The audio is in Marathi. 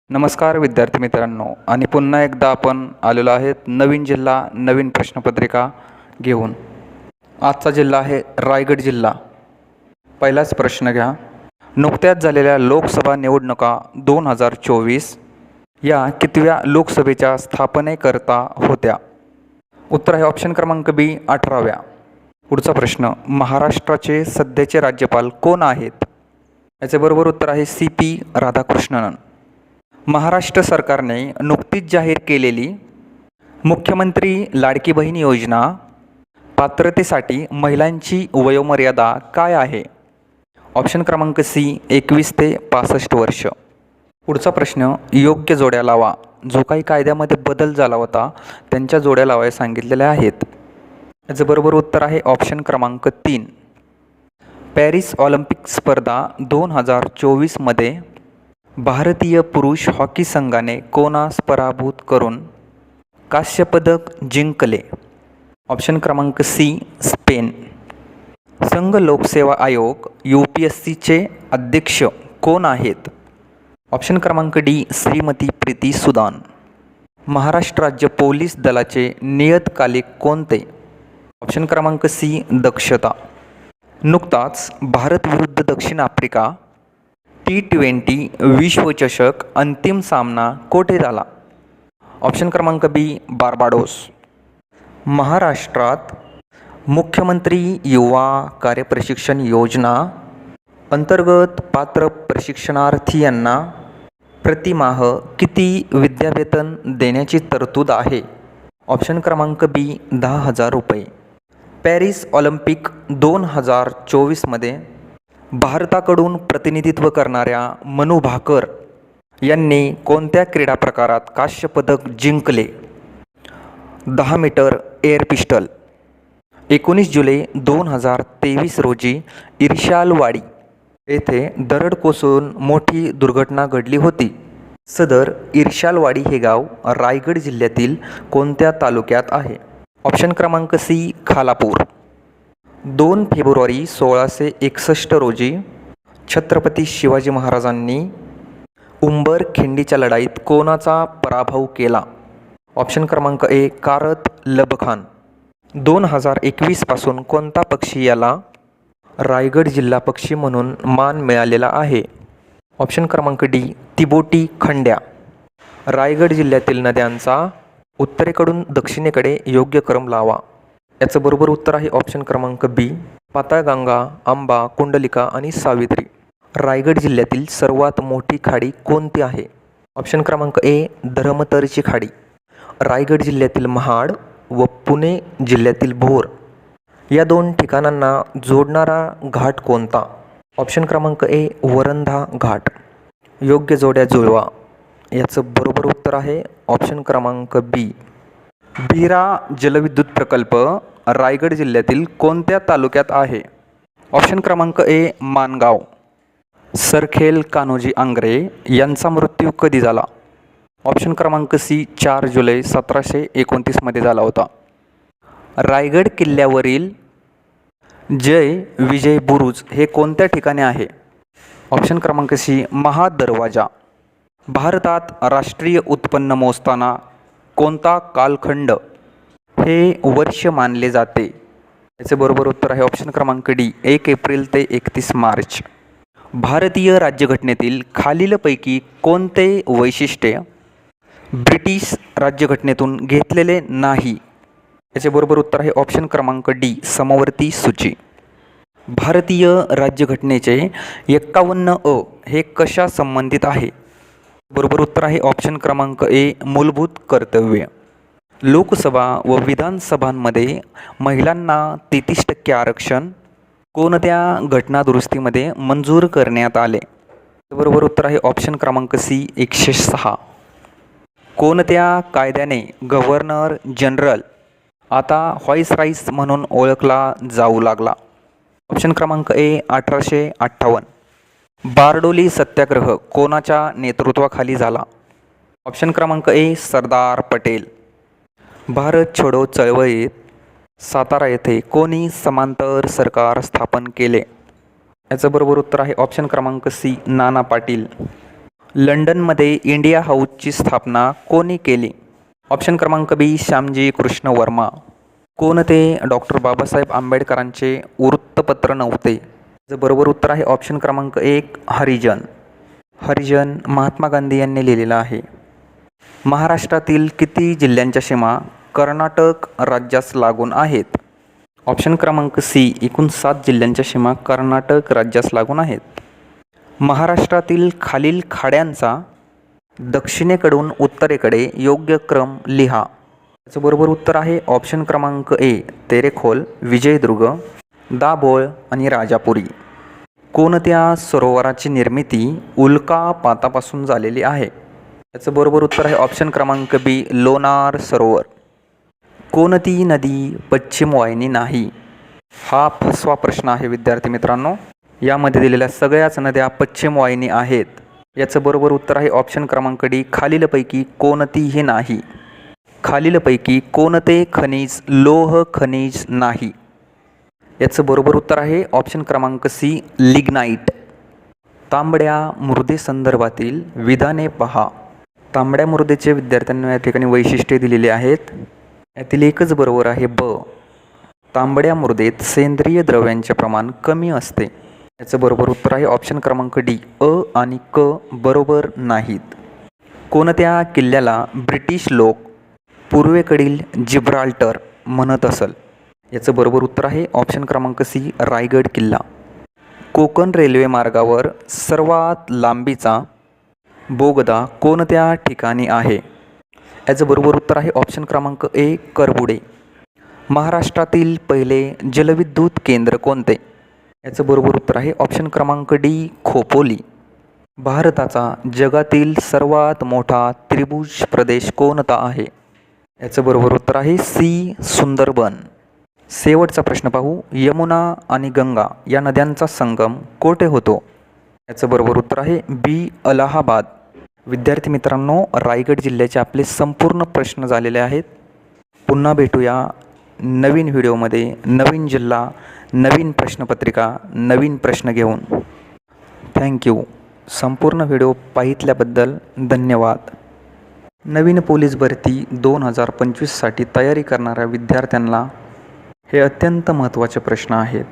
नमस्कार विद्यार्थी मित्रांनो, आणि पुन्हा एकदा आपण आलेलो आहेत नवीन जिल्हा नवीन प्रश्नपत्रिका घेऊन. आजचा जिल्हा आहे रायगड जिल्हा. पहिलाच प्रश्न घ्या. नुकत्याच झालेल्या लोकसभा निवडणुका 2024 या कितव्या लोकसभेच्या स्थापनेकरता होत्या? उत्तर आहे ऑप्शन क्रमांक बी 18व्या. पुढचा प्रश्न, महाराष्ट्राचे सध्याचे राज्यपाल कोण आहेत? याचे बरोबर उत्तर आहे CP राधाकृष्णन. महाराष्ट्र सरकारने नुकतीच जाहीर केलेली मुख्यमंत्री लाडकी बहीण योजना पात्रतेसाठी महिलांची वयोमर्यादा काय आहे? ऑप्शन क्रमांक सी 21 ते 65 वर्ष. पुढचा प्रश्न, योग्य जोड्या लावा. जो काही कायद्यामध्ये बदल झाला होता त्यांच्या जोड्या लावायला सांगितलेल्या आहेत. याचं बरोबर उत्तर आहे ऑप्शन क्रमांक 3. पॅरिस ऑलिम्पिक स्पर्धा 2024मध्ये भारतीय पुरुष हॉकी संघाने कोणास पराभूत करून कांस्यपदक जिंकले? ऑप्शन क्रमांक सी स्पेन. संघ लोकसेवा आयोग UPSCचे अध्यक्ष कोण आहेत? ऑप्शन क्रमांक डी श्रीमती प्रीती सुदान. महाराष्ट्र राज्य पोलीस दलाचे नियतकालिक कोणते? ऑप्शन क्रमांक सी दक्षता. नुकताच भारत विरुद्ध दक्षिण आफ्रिका T20 विश्वचषक अंतिम सामना कोठे झाला? ऑप्शन क्रमांक बी बार्बाडोस. महाराष्ट्रात मुख्यमंत्री युवा कार्यप्रशिक्षण योजना अंतर्गत पात्र प्रशिक्षणार्थी यांना प्रतिमाह किती विद्यावेतन देण्याची तरतूद आहे? ऑप्शन क्रमांक बी 10,000 रुपये. पॅरिस ऑलिम्पिक 2024मध्ये भारताकडून प्रतिनिधित्व करणाऱ्या मनू भाकर यांनी कोणत्या क्रीडा प्रकारात कांस्यपदक जिंकले? 10 मीटर एअर पिस्टल. 19 जुलै 2023 रोजी इर्शालवाडी येथे दरड कोसळून मोठी दुर्घटना घडली होती. सदर इर्शालवाडी हे गाव रायगड जिल्ह्यातील कोणत्या तालुक्यात आहे? ऑप्शन क्रमांक सी खालापूर. 2 फेब्रुवारी 1661 रोजी छत्रपती शिवाजी महाराजांनी उंबरखिंडीच्या लढाईत कोणाचा पराभव केला? ऑप्शन क्रमांक ए कारत लबखान. 2021 पासून कोणता पक्षी याला रायगड जिल्हा पक्षी म्हणून मान मिळालेला आहे? ऑप्शन क्रमांक डी तिबोटी खंड्या. रायगड जिल्ह्यातील नद्यांचा उत्तरेकडून दक्षिणेकडे योग्य क्रम लावा. याचं बरोबर उत्तर आहे ऑप्शन क्रमांक बी पाताळगंगा, आंबा, कुंडलिका आणि सावित्री. रायगड जिल्ह्यातील सर्वात मोठी खाडी कोणती आहे? ऑप्शन क्रमांक ए धर्मतरची खाडी. रायगड जिल्ह्यातील महाड व पुणे जिल्ह्यातील भोर या 2 ठिकाणांना जोडणारा घाट कोणता? ऑप्शन क्रमांक ए वरंधा घाट. योग्य जोड्या जुळवा. याचं बरोबर उत्तर आहे ऑप्शन क्रमांक बी. भीरा जलविद्युत प्रकल्प रायगड जिल्ह्यातील कोणत्या तालुक्यात आहे? ऑप्शन क्रमांक ए माणगाव. सरखेल कान्होजी आंग्रे यांचा मृत्यू कधी झाला? ऑप्शन क्रमांक सी 4 जुलै 1729 झाला होता. रायगड किल्ल्यावरील जय विजय बुरुज हे कोणत्या ठिकाणी आहे? ऑप्शन क्रमांक सी महादरवाजा. भारतात राष्ट्रीय उत्पन्न मोजताना कोणता कालखंड हे वर्ष मानले जाते? याचे बरोबर उत्तर आहे ऑप्शन क्रमांक डी 1 एप्रिल ते 31 मार्च. भारतीय राज्यघटनेतील खालीलपैकी कोणते वैशिष्ट्य ब्रिटिश राज्यघटनेतून घेतलेले नाही? याचे बरोबर उत्तर आहे ऑप्शन क्रमांक डी समवर्ती सूची. भारतीय राज्यघटनेचे 51 हे कशा संबंधित आहे? बरोबर उत्तर आहे ऑप्शन क्रमांक ए मूलभूत कर्तव्य. लोकसभा व विधानसभांमध्ये महिलांना 33% आरक्षण कोणत्या घटनादुरुस्तीमध्ये मंजूर करण्यात आले? बरोबर उत्तर आहे ऑप्शन क्रमांक सी 106. कोणत्या कायद्याने गव्हर्नर जनरल आता व्हाईसराय म्हणून ओळखला जाऊ लागला? ऑप्शन क्रमांक ए 1858. बारडोली सत्याग्रह कोणाच्या नेतृत्वाखाली झाला? ऑप्शन क्रमांक ए सरदार पटेल. भारत छोडो चळवळीत सातारा येथे कोणी समांतर सरकार स्थापन केले? याचं बरोबर उत्तर आहे ऑप्शन क्रमांक सी नाना पाटील. लंडनमध्ये इंडिया हाऊसची स्थापना कोणी केली? ऑप्शन क्रमांक बी श्यामजी कृष्ण वर्मा. कोणते डॉक्टर बाबासाहेब आंबेडकरांचे वृत्तपत्र नव्हते? याचं बरोबर उत्तर आहे ऑप्शन क्रमांक 1 हरिजन. हरिजन महात्मा गांधी यांनी लिहिलेलं आहे. महाराष्ट्रातील किती जिल्ह्यांच्या सीमा कर्नाटक राज्यास लागून आहेत? ऑप्शन क्रमांक सी एकूण 7 जिल्ह्यांच्या सीमा कर्नाटक राज्यास लागून आहेत. महाराष्ट्रातील खालील खाड्यांचा दक्षिणेकडून उत्तरेकडे योग्य क्रम लिहा. याचं बरोबर उत्तर आहे ऑप्शन क्रमांक ए तेरेखोल, विजयदुर्ग, दाभोळ आणि राजापुरी. कोणत्या सरोवराची निर्मिती उल्कापातापासून झालेली आहे? याचं बरोबर उत्तर आहे ऑप्शन क्रमांक बी लोणार सरोवर. कोणती नदी पश्चिम वाहिनी नाही? हा फसवा प्रश्न आहे विद्यार्थी मित्रांनो. यामध्ये दिलेल्या सगळ्याच नद्या पश्चिम वाहिनी आहेत. याचं बरोबर उत्तर आहे ऑप्शन क्रमांक डी खालीलपैकी कोणतीही नाही. खालीलपैकी कोणते खनिज लोह खनिज नाही? याचं बरोबर उत्तर आहे ऑप्शन क्रमांक सी लिग्नाइट. तांबड्या मृदेसंदर्भातील विधाने पहा. तांबड्या मृदेचे विद्यार्थ्यांना या ठिकाणी वैशिष्ट्ये दिलेली आहेत. यातील एकच बरोबर आहे ब. तांबड्या मृदेत सेंद्रिय द्रव्यांचे प्रमाण कमी असते. याचं बरोबर उत्तर आहे ऑप्शन क्रमांक डी अ आणि क बरोबर नाहीत. कोणत्या किल्ल्याला ब्रिटिश लोक पूर्वेकडील जिब्राल्टर म्हणत असल? याचं बरोबर उत्तर आहे ऑप्शन क्रमांक सी रायगड किल्ला. कोकण रेल्वे मार्गावर सर्वात लांबीचा बोगदा कोणत्या ठिकाणी आहे? याचं बरोबर उत्तर आहे ऑप्शन क्रमांक ए करबुडे. महाराष्ट्रातील पहिले जलविद्युत केंद्र कोणते? याचं बरोबर उत्तर आहे ऑप्शन क्रमांक डी खोपोली. भारताचा जगातील सर्वात मोठा त्रिभुज प्रदेश कोणता आहे? याचं बरोबर उत्तर आहे सी सुंदरबन. शेवटचा प्रश्न पाहू. यमुना आणि गंगा या नद्यांचा संगम कोठे होतो? याचं बरोबर उत्तर आहे बी अलाहाबाद. विद्यार्थी मित्रांनो, रायगड जिल्ह्याचे आपले संपूर्ण प्रश्न झालेले आहेत. पुन्हा भेटूया नवीन व्हिडिओमध्ये. नवीन जिल्हा, नवीन प्रश्नपत्रिका, नवीन प्रश्न घेऊन. थँक्यू. संपूर्ण व्हिडिओ पाहिल्याबद्दल धन्यवाद. नवीन पोलीस भरती 2025साठी तयारी करणाऱ्या विद्यार्थ्यांना हे अत्यंत महत्त्वाचे प्रश्न आहेत.